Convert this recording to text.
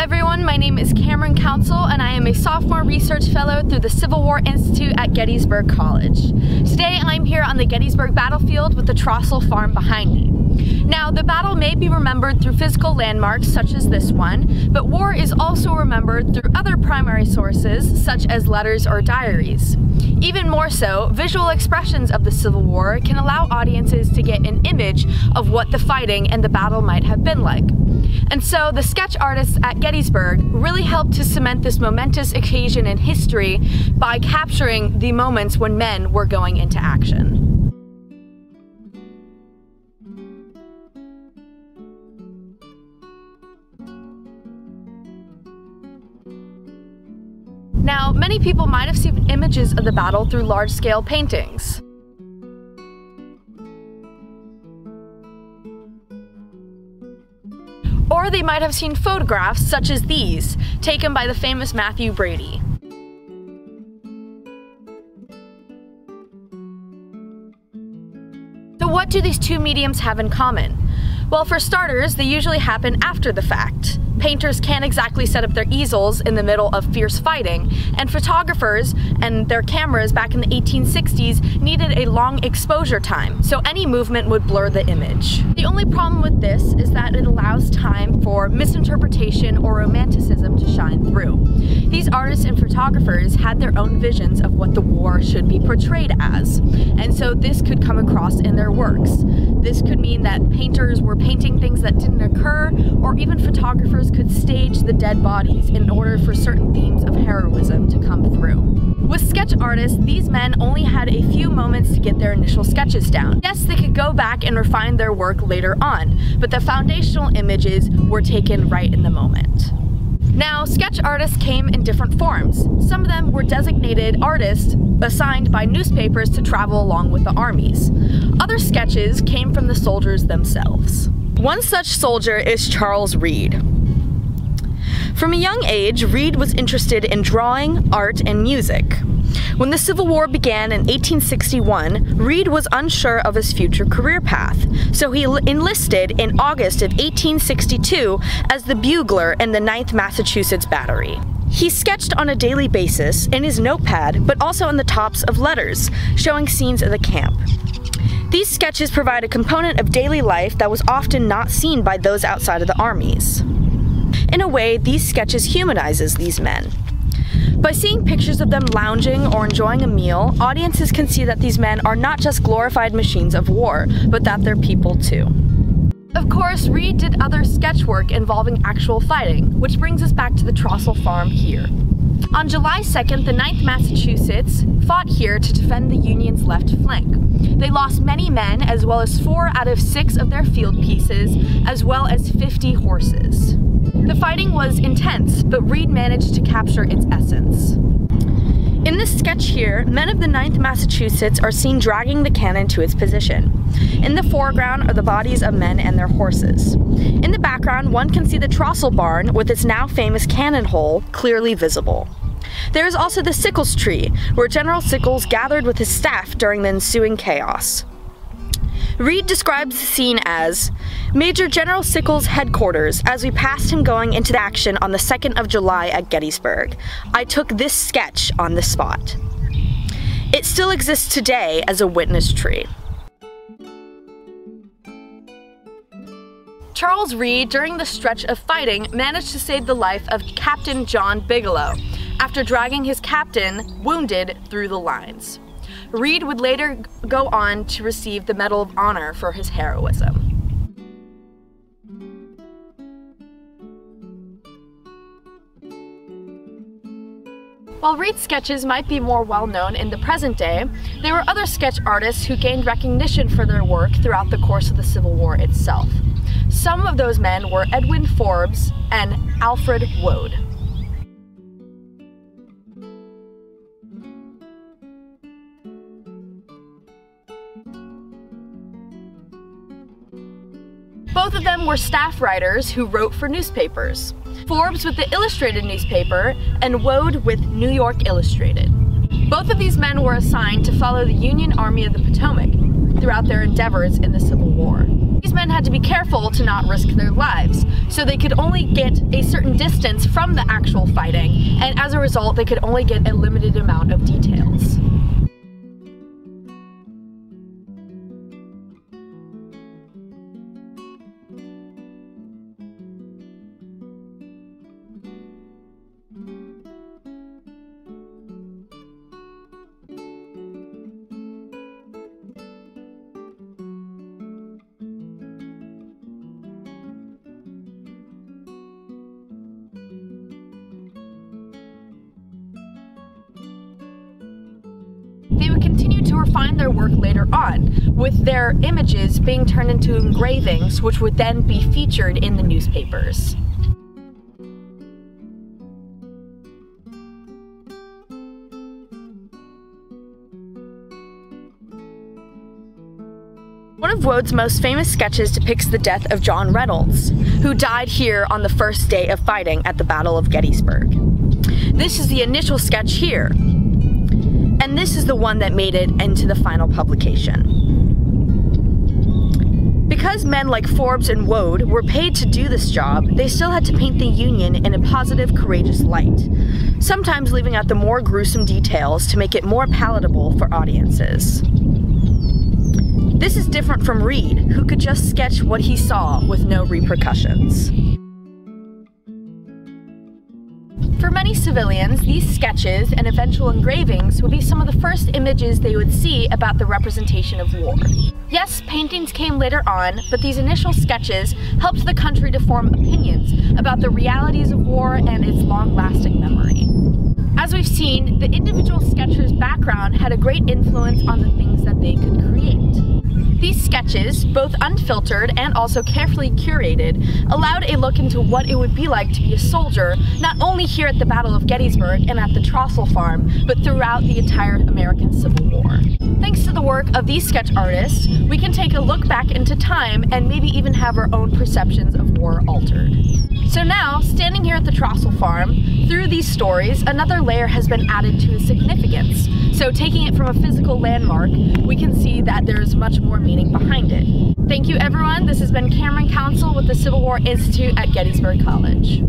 everyone, my name is Camryn Counsil and I am a sophomore research fellow through the Civil War Institute at Gettysburg College. Today I'm here on the Gettysburg battlefield with the Trossel farm behind me. Now, the battle may be remembered through physical landmarks such as this one, but war is also remembered through other primary sources such as letters or diaries. Even more so, visual expressions of the Civil War can allow audiences to get an image of what the fighting and the battle might have been like. And so the sketch artists at Gettysburg really helped to cement this momentous occasion in history by capturing the moments when men were going into action. Now, many people might have seen images of the battle through large-scale paintings. Or they might have seen photographs such as these, taken by the famous Matthew Brady. So what do these two mediums have in common? Well, for starters, they usually happen after the fact. Painters can't exactly set up their easels in the middle of fierce fighting, and photographers and their cameras back in the 1860s needed a long exposure time, so any movement would blur the image. The only problem with this is that it allows time for misinterpretation or romanticism to shine through. These artists and photographers had their own visions of what the war should be portrayed as, and so this could come across in their works. This could mean that painters were painting things that didn't occur, or even photographers could stage the dead bodies in order for certain themes of heroism to come through. With sketch artists, these men only had a few moments to get their initial sketches down. Yes, they could go back and refine their work later on, but the foundational images were taken right in the moment. Now, sketch artists came in different forms. Some of them were designated artists assigned by newspapers to travel along with the armies. Other sketches came from the soldiers themselves. One such soldier is Charles Reed. From a young age, Reed was interested in drawing, art, and music. When the Civil War began in 1861, Reed was unsure of his future career path, so he enlisted in August of 1862 as the bugler in the 9th Massachusetts Battery. He sketched on a daily basis in his notepad, but also on the tops of letters, showing scenes of the camp. These sketches provide a component of daily life that was often not seen by those outside of the armies. In a way, these sketches humanizes these men. By seeing pictures of them lounging or enjoying a meal, audiences can see that these men are not just glorified machines of war, but that they're people too. Of course, Reed did other sketch work involving actual fighting, which brings us back to the Trossel farm here. On July 2nd, the 9th Massachusetts fought here to defend the Union's left flank. They lost many men, as well as 4 out of 6 of their field pieces, as well as 50 horses. The fighting was intense, but Reed managed to capture its essence. In this sketch here, men of the 9th Massachusetts are seen dragging the cannon to its position. In the foreground are the bodies of men and their horses. In the background, one can see the Trossel barn with its now famous cannon hole clearly visible. There is also the Sickles tree, where General Sickles gathered with his staff during the ensuing chaos. Reed describes the scene as Major General Sickles' headquarters as we passed him going into the action on the 2nd of July at Gettysburg. I took this sketch on the spot. It still exists today as a witness tree. Charles Reed, during the stretch of fighting, managed to save the life of Captain John Bigelow after dragging his captain, wounded, through the lines. Reed would later go on to receive the Medal of Honor for his heroism. While Reed's sketches might be more well known in the present day, there were other sketch artists who gained recognition for their work throughout the course of the Civil War itself. Some of those men were Edwin Forbes and Alfred Woad. Both of them were staff writers who wrote for newspapers. Forbes with the Illustrated newspaper and Woad with New York Illustrated. Both of these men were assigned to follow the Union Army of the Potomac throughout their endeavors in the Civil War. These men had to be careful to not risk their lives, so they could only get a certain distance from the actual fighting, and as a result, they could only get a limited amount of details. They would continue to refine their work later on, with their images being turned into engravings, which would then be featured in the newspapers. One of Woad's most famous sketches depicts the death of John Reynolds, who died here on the first day of fighting at the Battle of Gettysburg. This is the initial sketch here, and this is the one that made it into the final publication. Because men like Forbes and Woad were paid to do this job, they still had to paint the Union in a positive, courageous light, sometimes leaving out the more gruesome details to make it more palatable for audiences. This is different from Reed, who could just sketch what he saw with no repercussions. For many civilians, these sketches and eventual engravings would be some of the first images they would see about the representation of war. Yes, paintings came later on, but these initial sketches helped the country to form opinions about the realities of war and its long-lasting memory. As we've seen, the individual sketcher's background had a great influence on the things that they could create. These sketches, both unfiltered and also carefully curated, allowed a look into what it would be like to be a soldier, not only here at the Battle of Gettysburg and at the Counsil farm, but throughout the entire American Civil War. Thanks to the work of these sketch artists, we can take a look back into time and maybe even have our own perceptions of war altered. So now, standing here at the Counsil farm, through these stories, another layer has been added to its significance. So taking it from a physical landmark, we can see that there's much more meaning behind it. Thank you everyone, this has been Camryn Counsil with the Civil War Institute at Gettysburg College.